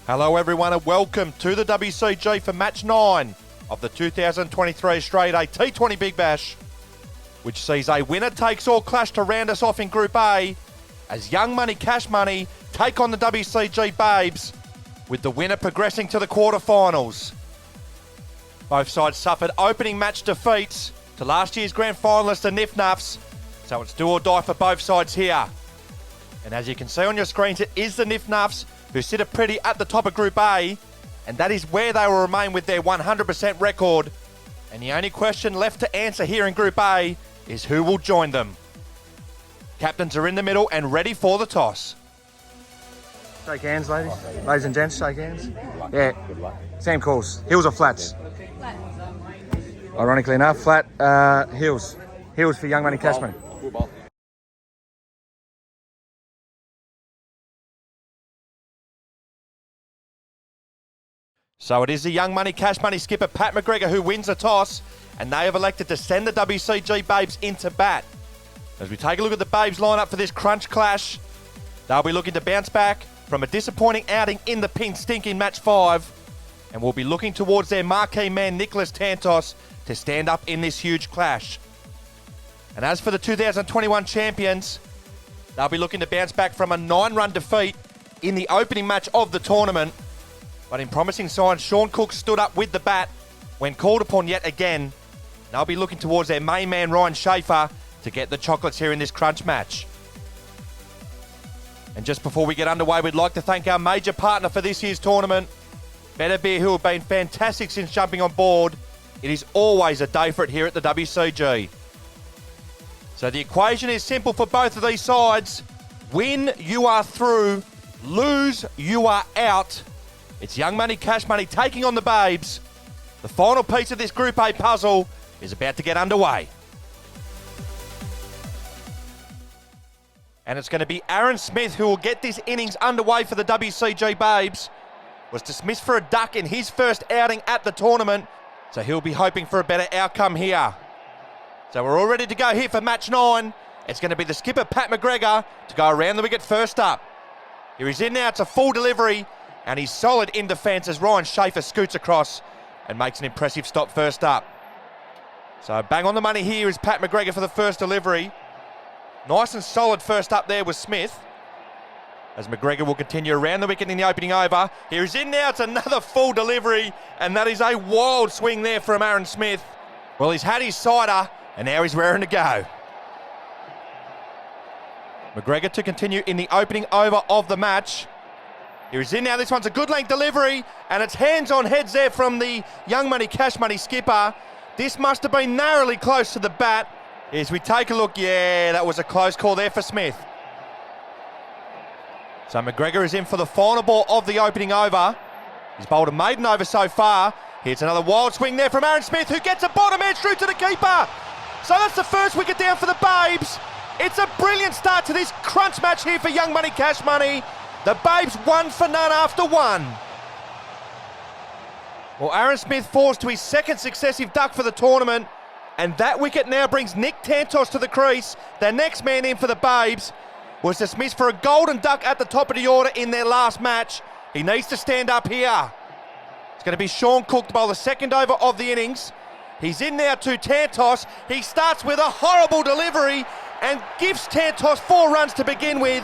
Hello everyone and welcome to the WCG for match 9 of the 2023 Australia Day T20 Big Bash, which sees a winner-takes-all clash to round us off in Group A as Young Money Cash Money take on the WCG Babes, with the winner progressing to the quarterfinals. Both sides suffered opening match defeats to last year's grand finalists, the Nif Nuffs, so it's do or die for both sides here. And as you can see on your screens, it is the Nif Nuffs who sit pretty at the top of Group A, and that is where they will remain with their 100% record. And the only question left to answer here in Group A is who will join them. Captains are in the middle and ready for the toss. Shake hands, ladies. Ladies and gents, shake hands. Yeah, same course. Hills or flats? Ironically enough, flat, hills. Hills for Young Money Cash Money. So it is the Young Money Cash Money skipper Pat McGregor who wins the toss, and they have elected to send the WCG Babes into bat. As we take a look at the Babes lineup for this crunch clash, they'll be looking to bounce back from a disappointing outing in the pink stink in match 5, and will be looking towards their marquee man Nicholas Tantos to stand up in this huge clash. And as for the 2021 champions, they'll be looking to bounce back from a 9-run defeat in the opening match of the tournament. But in promising signs, Sean Cook stood up with the bat when called upon yet again. They'll be looking towards their main man, Ryan Schaefer, to get the chocolates here in this crunch match. And just before we get underway, we'd like to thank our major partner for this year's tournament, Better Beer, who have been fantastic since jumping on board. It is always a day for it here at the WCG. So the equation is simple for both of these sides. Win, you are through. Lose, you are out. It's Young Money Cash Money taking on the Babes. The final piece of this Group A puzzle is about to get underway. And it's going to be Aaron Smith who will get this innings underway for the WCG Babes. Was dismissed for a duck in his first outing at the tournament, so he'll be hoping for a better outcome here. So we're all ready to go here for match 9. It's going to be the skipper Pat McGregor to go around the wicket first up. Here he's in now, it's a full delivery. And he's solid in defence as Ryan Schaefer scoots across and makes an impressive stop first up. So bang on the money here is Pat McGregor for the first delivery. Nice and solid first up there was Smith, as McGregor will continue around the wicket in the opening over. Here he's in now, it's another full delivery, and that is a wild swing there from Aaron Smith. Well, he's had his cider, and now he's raring to go. McGregor to continue in the opening over of the match. Here he's in now, this one's a good length delivery, and it's hands on heads there from the Young Money Cash Money skipper. This must have been narrowly close to the bat. As we take a look, yeah, that was a close call there for Smith. So McGregor is in for the final ball of the opening over. He's bowled a maiden over so far. Here's another wild swing there from Aaron Smith, who gets a bottom edge through to the keeper. So that's the first wicket down for the Babes. It's a brilliant start to this crunch match here for Young Money Cash Money. The Babes 1 for none after 1. Well, Aaron Smith falls to his second successive duck for the tournament, and that wicket now brings Nick Tantos to the crease. The next man in for the Babes was dismissed for a golden duck at the top of the order in their last match. He needs to stand up here. It's going to be Sean Cook to bowl the second over of the innings. He's in now to Tantos. He starts with a horrible delivery and gives Tantos 4 runs to begin with.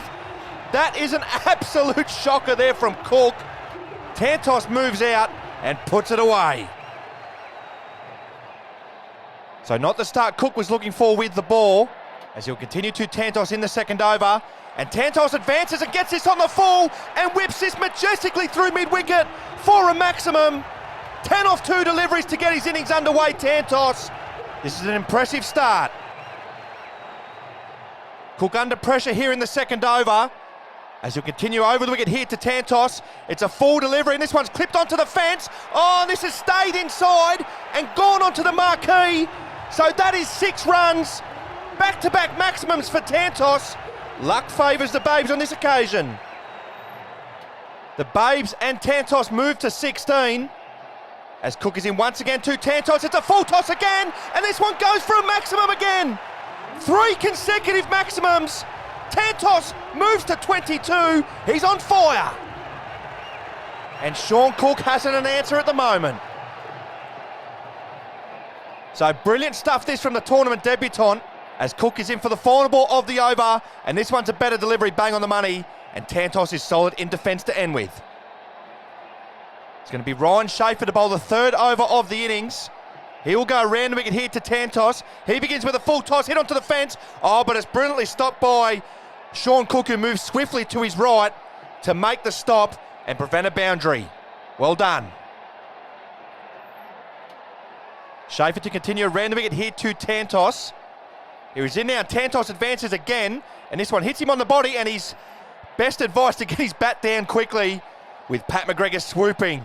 That is an absolute shocker there from Cook. Tantos moves out and puts it away. So not the start Cook was looking for with the ball, as he'll continue to Tantos in the second over. And Tantos advances and gets this on the full and whips this majestically through mid-wicket for a maximum. 10 off 2 deliveries to get his innings underway, Tantos. This is an impressive start. Cook under pressure here in the second over, as he'll continue over the wicket here to Tantos. It's a full delivery, and this one's clipped onto the fence. Oh, and this has stayed inside and gone onto the marquee. So that is 6 runs. Back-to-back maximums for Tantos. Luck favours the Babes on this occasion. The Babes and Tantos move to 16. As Cook is in once again to Tantos. It's a full toss again, and this one goes for a maximum again. 3 consecutive maximums. Tantos moves to 22. He's on fire. And Sean Cook hasn't an answer at the moment. So brilliant stuff this from the tournament debutant, as Cook is in for the final ball of the over, and this one's a better delivery, bang on the money, and Tantos is solid in defence to end with. It's going to be Ryan Schaefer to bowl the third over of the innings. He will go around the wicket here to Tantos. He begins with a full toss, hit onto the fence. Oh, but it's brilliantly stopped by Sean Cook, who moves swiftly to his right to make the stop and prevent a boundary. Well done. Schaefer to continue around the wicket here to Tantos. Here he's in now. Tantos advances again, and this one hits him on the body, and his best advice to get his bat down quickly with Pat McGregor swooping.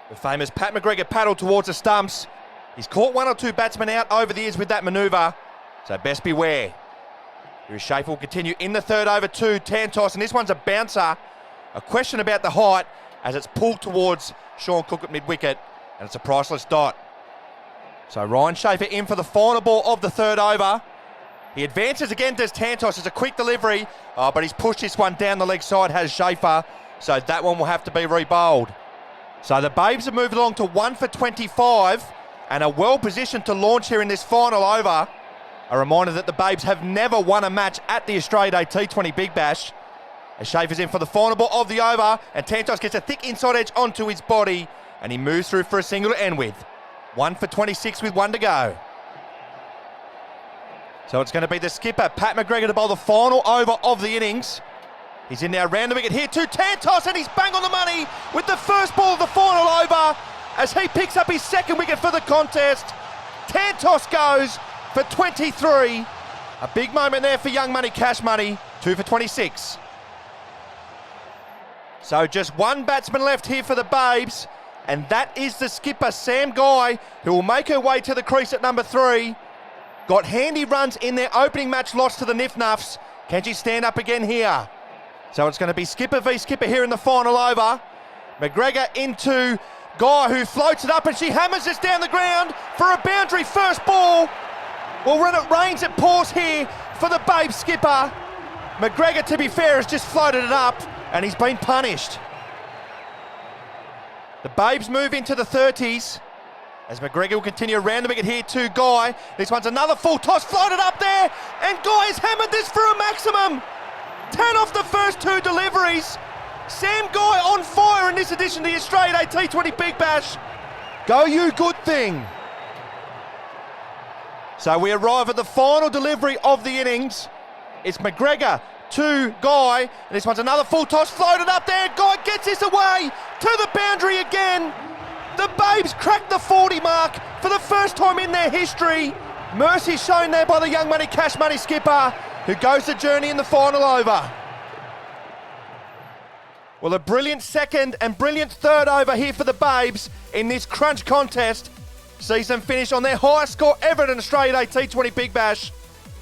The famous Pat McGregor paddle towards the stumps. He's caught one or two batsmen out over the years with that manoeuvre, so best beware. Here is Schaefer will continue in the third over to Tantos, and this one's a bouncer. A question about the height as it's pulled towards Sean Cook at mid-wicket, and it's a priceless dot. So Ryan Schaefer in for the final ball of the third over. He advances again, does Tantos. It's a quick delivery, but he's pushed this one down the leg side, has Schaefer, so that one will have to be re-bowled. So the Babes have moved along to 1 for 25 and are well positioned to launch here in this final over. A reminder that the Babes have never won a match at the Australia Day T20 Big Bash. As Schaefer's in for the final ball of the over, and Tantos gets a thick inside edge onto his body, and he moves through for a single to end with. 1 for 26 with 1 to go. So it's going to be the skipper, Pat McGregor, to bowl the final over of the innings. He's in now round the wicket here to Tantos, and he's bang on the money with the first ball of the final over as he picks up his second wicket for the contest. Tantos goes for 23. A big moment there for Young Money Cash Money, 2 for 26. So just one batsman left here for the Babes, and that is the skipper, Sam Guy, who will make her way to the crease at number 3. Got handy runs in their opening match loss to the Nif Nuffs. Can she stand up again here? So it's going to be skipper v skipper here in the final over. McGregor into Guy, who floats it up, and she hammers this down the ground for a boundary first ball. Well, when it rains, it pours here for the Babes skipper. McGregor, to be fair, has just floated it up, and he's been punished. The Babes move into the 30s as McGregor will continue around the wicket here to Guy. This one's another full toss, floated up there, and Guy has hammered this for a maximum. 10 off the first 2 deliveries. Sam Guy on fire in this edition of the Australia Day T20 Big Bash. Go you, good thing. So we arrive at the final delivery of the innings. It's McGregor to Guy, and this one's another full toss, floated up there. Guy gets this away to the boundary again. The Babes cracked the 40 mark for the first time in their history. Mercy shown there by the Young Money Cash Money skipper, who goes the journey in the final over. Well, a brilliant second and brilliant third over here for the Babes in this crunch contest. Sees them finish on their highest score ever at an Australia Day T20 Big Bash.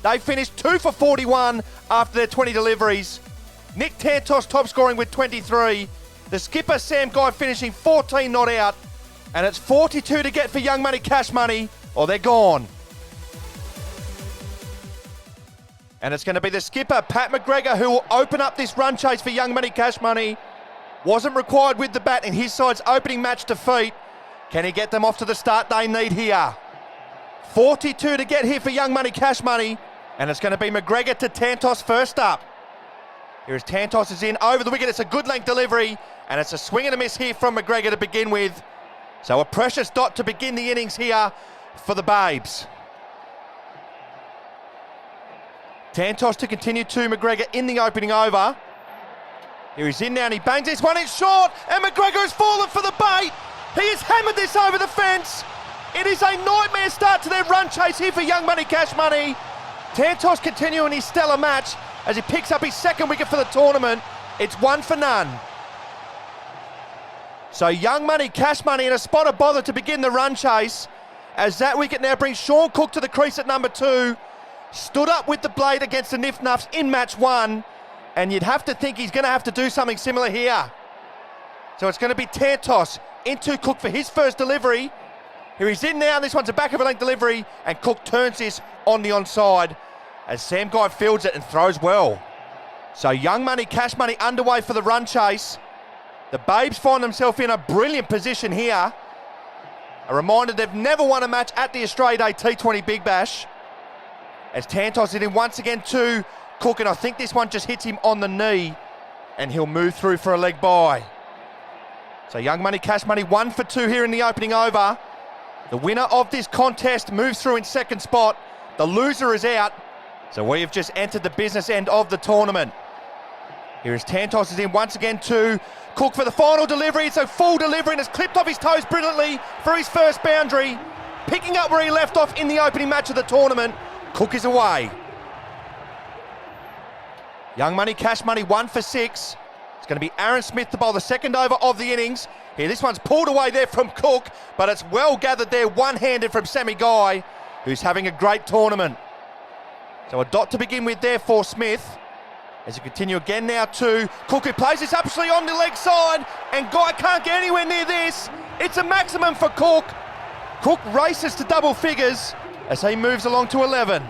They finished 2 for 41 after their 20 deliveries. Nick Tantos top scoring with 23. The skipper Sam Guy finishing 14 not out. And it's 42 to get for Young Money Cash Money, or they're gone. And it's going to be the skipper, Pat McGregor, who will open up this run chase for Young Money Cash Money. Wasn't required with the bat in his side's opening match defeat. Can he get them off to the start they need here? 42 to get here for Young Money Cash Money. And it's going to be McGregor to Tantos first up. Here's Tantos is in over the wicket. It's a good length delivery, and it's a swing and a miss here from McGregor to begin with. So a precious dot to begin the innings here for the Babes. Tantos to continue to McGregor in the opening over. Here he's in now, and he bangs this one, it's short, and McGregor has fallen for the bait. He has hammered this over the fence. It is a nightmare start to their run chase here for Young Money Cash Money. Tantos continuing his stellar match as he picks up his second wicket for the tournament. It's 1 for none. So Young Money Cash Money in a spot of bother to begin the run chase, as that wicket now brings Sean Cook to the crease at number 2. Stood up with the blade against the Nif Nuffs in match 1, and you'd have to think he's going to have to do something similar here. So it's going to be Tantos into Cook for his first delivery. Here he's in now, this one's a back of a length delivery, and Cook turns this on the onside as Sam Guy fields it and throws well. So Young Money Cash Money underway for the run chase. The Babes find themselves in a brilliant position here. A reminder they've never won a match at the Australia Day T20 Big Bash. As Tantos is in once again to Cook, and I think this one just hits him on the knee, and he'll move through for a leg bye. So Young Money, Cash Money, 1 for 2 here in the opening over. The winner of this contest moves through in second spot. The loser is out. So we have just entered the business end of the tournament. Here is Tantos is in once again to Cook for the final delivery. It's a full delivery and has clipped off his toes brilliantly for his first boundary. Picking up where he left off in the opening match of the tournament. Cook is away. Young Money, Cash Money, 1 for 6. It's going to be Aaron Smith to bowl the second over of the innings. Here, this one's pulled away there from Cook, but it's well gathered there, one-handed from Sammy Guy, who's having a great tournament. So a dot to begin with there for Smith. As you continue again now to Cook, who plays this absolutely on the leg side, and Guy can't get anywhere near this. It's a maximum for Cook. Cook races to double figures as he moves along to 11.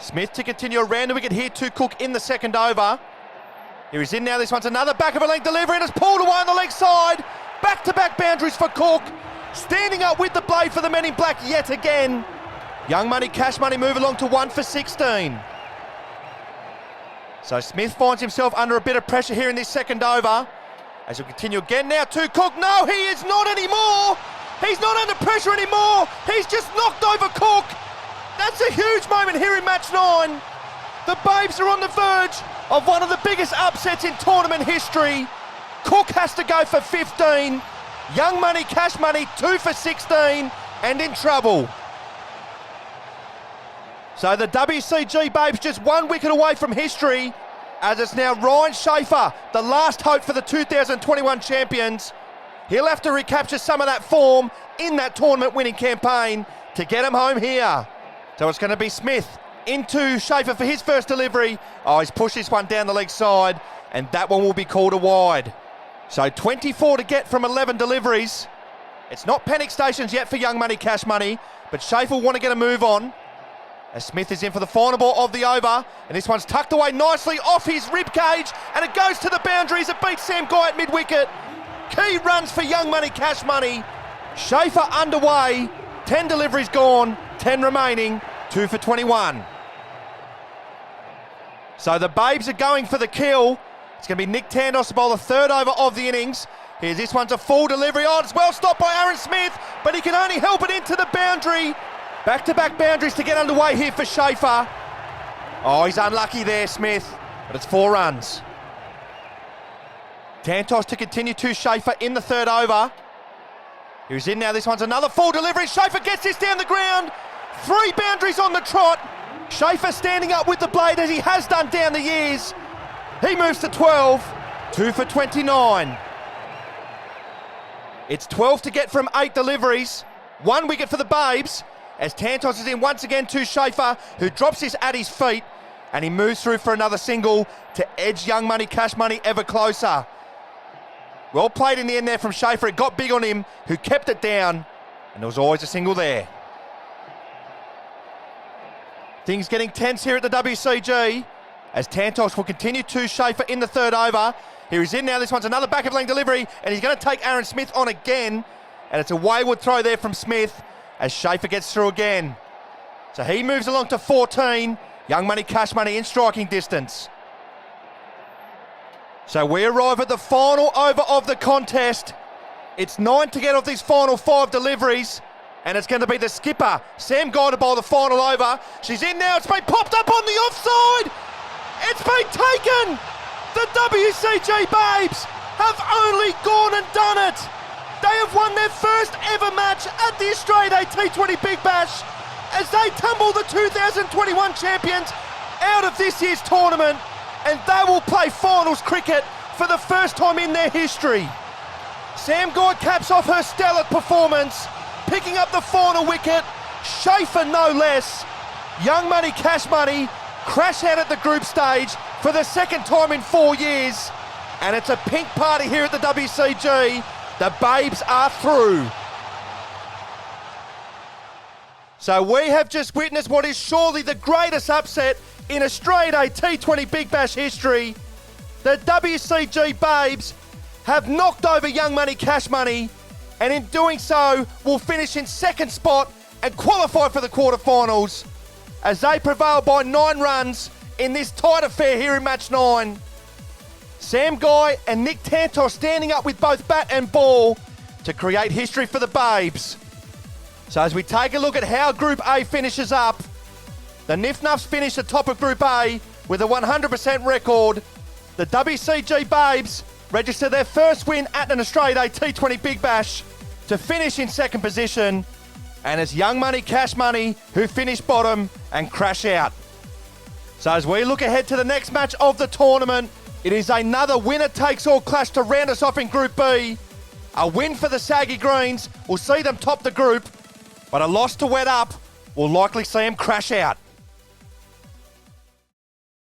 Smith to continue around the wicket here to Cook in the second over. Here he's in now, this one's another back of a length delivery and it's pulled away on the leg side. Back-to-back boundaries for Cook. Standing up with the blade for the men in black yet again. Young Money, Cash Money move along to 1 for 16. So Smith finds himself under a bit of pressure here in this second over. As he'll continue again now to Cook. No, he is not anymore. He's not under pressure anymore. He's just knocked over Cook. That's a huge moment here in match 9. The Babes are on the verge of one of the biggest upsets in tournament history. Cook has to go for 15. Young Money, Cash Money, 2 for 16 and in trouble. So the WCG Babes just 1 wicket away from history, as it's now Ryan Schaefer, the last hope for the 2021 champions. He'll have to recapture some of that form in that tournament winning campaign to get him home here. So it's going to be Smith into Schaefer for his first delivery. Oh, he's pushed this one down the leg side, and that one will be called a wide. So 24 to get from 11 deliveries. It's not panic stations yet for Young Money, Cash Money, but Schaefer will want to get a move on. As Smith is in for the final ball of the over, and this one's tucked away nicely off his rib cage, and it goes to the boundaries. It beats Sam Guy at mid-wicket. Key runs for Young Money, Cash Money. Schaefer underway, 10 deliveries gone, 10 remaining, 2 for 21. So the Babes are going for the kill. It's going to be Nick Tantos to bowl the third over of the innings. Here's this one's a full delivery. Oh, it's well stopped by Aaron Smith, but he can only help it into the boundary. Back-to-back boundaries to get underway here for Schaefer. Oh, he's unlucky there, Smith, but it's 4 runs. Tantos to continue to Schaefer in the third over. He's in now, this one's another full delivery. Schaefer gets this down the ground. 3 boundaries on the trot. Schaefer standing up with the blade as he has done down the years. He moves to 12, 2 for 29. It's 12 to get from 8 deliveries. 1 wicket for the Babes, as Tantos is in once again to Schaefer, who drops this at his feet, and he moves through for another single to edge Young Money, Cash Money ever closer. Well played in the end there from Schaefer. It got big on him, who kept it down, and there was always a single there. Things getting tense here at the WCG, as Tantos will continue to Schaefer in the third over. Here he's in now, this one's another back of lane delivery, and he's going to take Aaron Smith on again, and it's a wayward throw there from Smith, as Schaefer gets through again. So he moves along to 14. Young Money, Cash Money in striking distance. So we arrive at the final over of the contest. It's 9 to get off these final 5 deliveries, and it's going to be the skipper, Sam Guy, to bowl the final over. She's in now, it's been popped up on the offside. It's been taken. The WCG Babes have only gone and done it. They have won their first ever match at the Australia Day T20 Big Bash as they tumble the 2021 champions out of this year's tournament, and they will play finals cricket for the first time in their history. Sam Guy caps off her stellar performance, picking up the final wicket. Schaefer no less. Young Money, Cash Money crash out at the group stage for the second time in 4 years, and it's a pink party here at the WCG. The Babes are through. So we have just witnessed what is surely the greatest upset in Australia Day T20 Big Bash history. The the WCG Babes have knocked over Young Money Cash Money, and in doing so will finish in second spot and qualify for the quarterfinals as they prevail by 9 runs in this tight affair here in match 9. Sam Guy and Nick Tantos standing up with both bat and ball to create history for the Babes. So as we take a look at how Group A finishes up, the Nif Nuffs finish atop of Group A with a 100% record. The WCG Babes register their first win at an Australia Day T20 Big Bash to finish in second position, and it's Young Money Cash Money who finish bottom and crash out. So as we look ahead to the next match of the tournament, it is another winner-takes-all clash to round us off in Group B. A win for the Saggy Greens will see them top the group, but a loss to Wet Up will likely see them crash out.